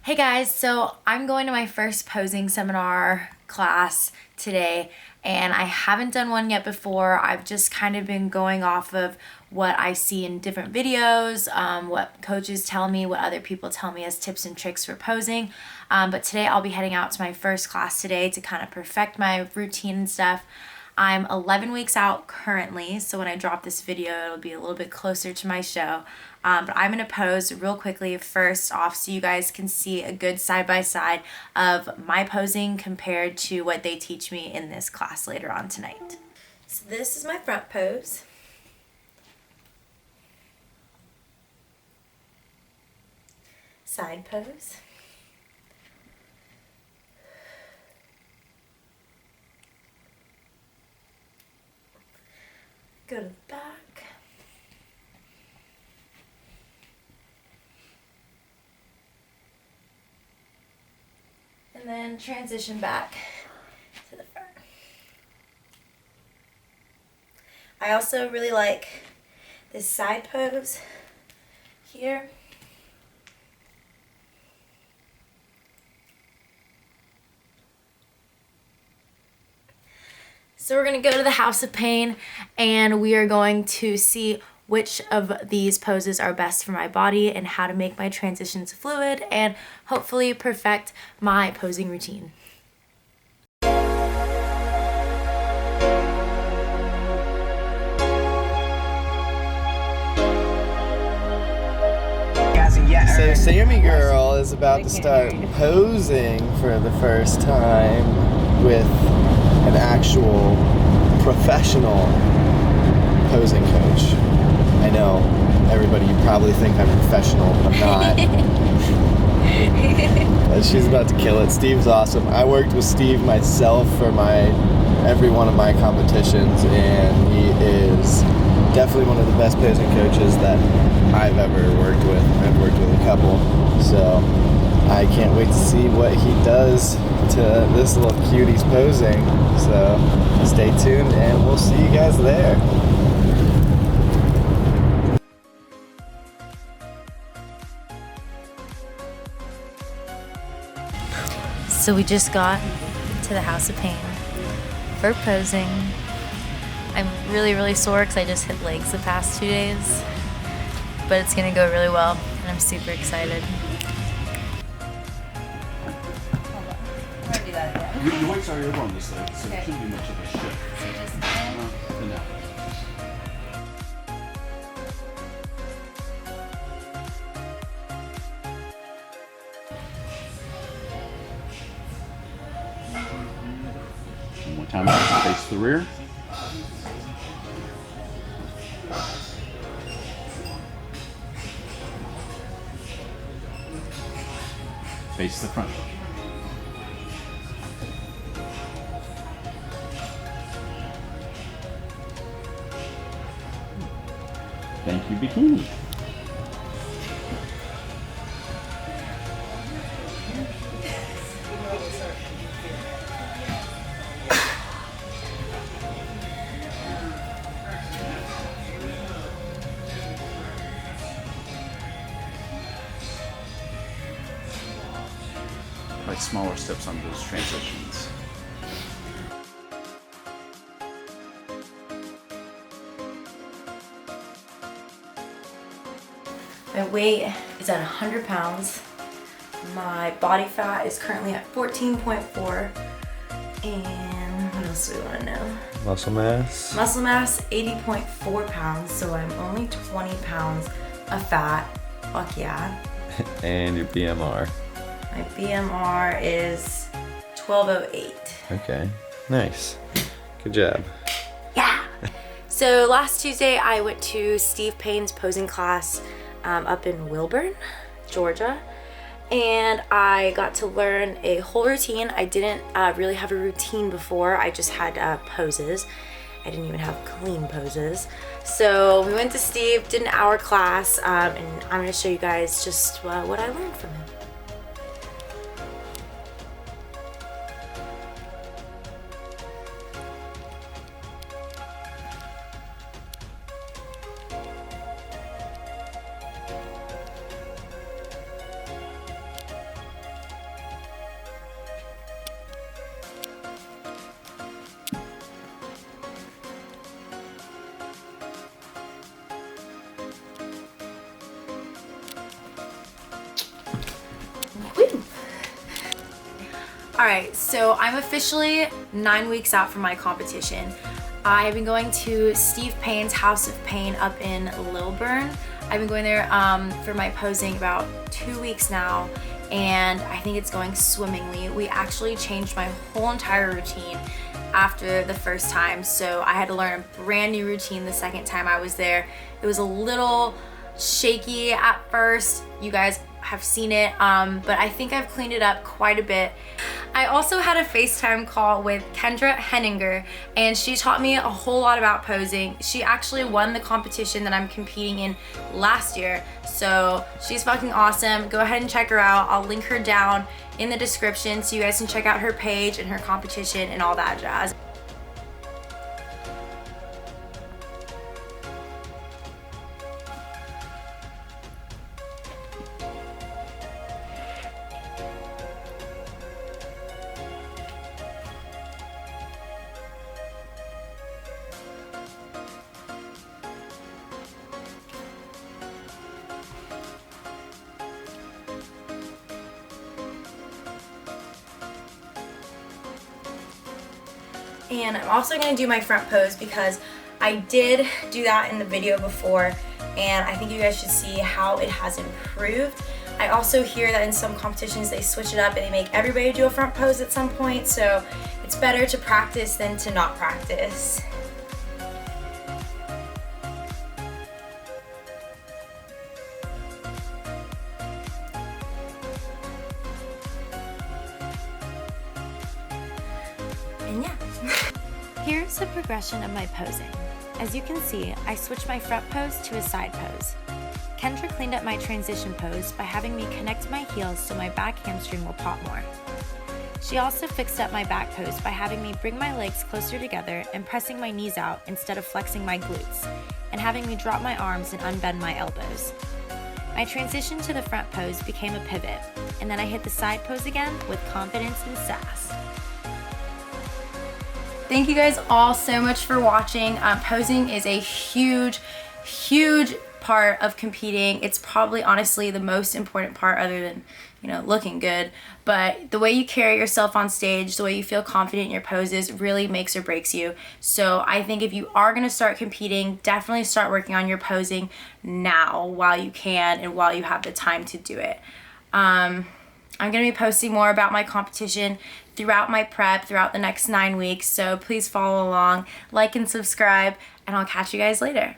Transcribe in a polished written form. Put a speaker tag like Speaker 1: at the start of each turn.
Speaker 1: Hey guys, so I'm going to my first posing seminar class today, and I haven't done one yet before. I've just kind of been going off of what I see in different videos, what coaches tell me, what other people tell me as tips and tricks for posing. But today I'll be heading out to my first class today to kind of perfect my routine and stuff. I'm 11 weeks out currently, so when I drop this video, it'll be a little bit closer to my show. But I'm going to pose real quickly first off so you guys can see a good side-by-side of my posing compared to what they teach me in this class later on tonight. So this is my front pose. Side pose. Go to the back. And then transition back to the front. I also really like this side pose here. So we're going to go to the House of Payne and we are going to see which of these poses are best for my body and how to make my transitions fluid and hopefully perfect my posing routine.
Speaker 2: So Sammy Girl is about to start posing for the first time with an actual professional posing coach. I know, everybody, you probably think I'm professional, but I'm not. But she's about to kill it. Steve's awesome. I worked with Steve myself for every one of my competitions, and he is definitely one of the best posing coaches that I've ever worked with. I've worked with a couple, so I can't wait to see what he does to this little cutie's posing. So stay tuned and we'll see you guys there.
Speaker 1: So we just got to the House of Payne for posing. I'm really sore because I just hit legs the past 2 days, but it's gonna go really well and I'm super excited.
Speaker 3: The weights are over on this leg, so it shouldn't be much of a shift. For now. One more time, face the rear. Face the front. Thank you, Bikini. Like smaller steps on those transitions.
Speaker 1: My weight is at 100 pounds. My body fat is currently at 14.4. And what else do we want to know?
Speaker 2: Muscle mass.
Speaker 1: Muscle mass, 80.4 pounds, so I'm only 20 pounds of fat. Fuck yeah.
Speaker 2: And your BMR.
Speaker 1: My BMR is 1208.
Speaker 2: Okay, nice. Good job.
Speaker 1: Yeah. So last Tuesday I went to Steve Payne's posing class up in Lilburn, Georgia, and I got to learn a whole routine. I didn't really have a routine before. I just had poses. I didn't even have clean poses. So we went to Steve, did an hour class, and I'm going to show you guys just what I learned from him. Alright, so I'm officially 9 weeks out from my competition. I have been going to Steve Payne's House of Payne up in Lilburn. I've been going there for my posing about 2 weeks now, and I think it's going swimmingly. We actually changed my whole entire routine after the first time, so I had to learn a brand new routine the second time I was there. It was a little shaky at first. You guys have seen it, but I think I've cleaned it up quite a bit. I also had a FaceTime call with Kendra Heninger, and she taught me a whole lot about posing. She actually won the competition that I'm competing in last year, so she's fucking awesome. Go ahead and check her out. I'll link her down in the description so you guys can check out her page and her competition and all that jazz. And I'm also going to do my front pose because I did do that in the video before, and I think you guys should see how it has improved. I also hear that in some competitions they switch it up and they make everybody do a front pose at some point, so it's better to practice than to not practice. And yeah. Here's the progression of my posing. As you can see, I switched my front pose to a side pose. Kendra cleaned up my transition pose by having me connect my heels so my back hamstring will pop more. She also fixed up my back pose by having me bring my legs closer together and pressing my knees out instead of flexing my glutes, and having me drop my arms and unbend my elbows. My transition to the front pose became a pivot, and then I hit the side pose again with confidence and sass. Thank you guys all so much for watching. Posing is a huge part of competing. It's probably honestly the most important part, other than, you know, looking good. But the way you carry yourself on stage, the way you feel confident in your poses really makes or breaks you. So I think if you are going to start competing, definitely start working on your posing now while you can and while you have the time to do it. I'm going to be posting more about my competition throughout my prep, throughout the next 9 weeks. So please follow along, like and subscribe, and I'll catch you guys later.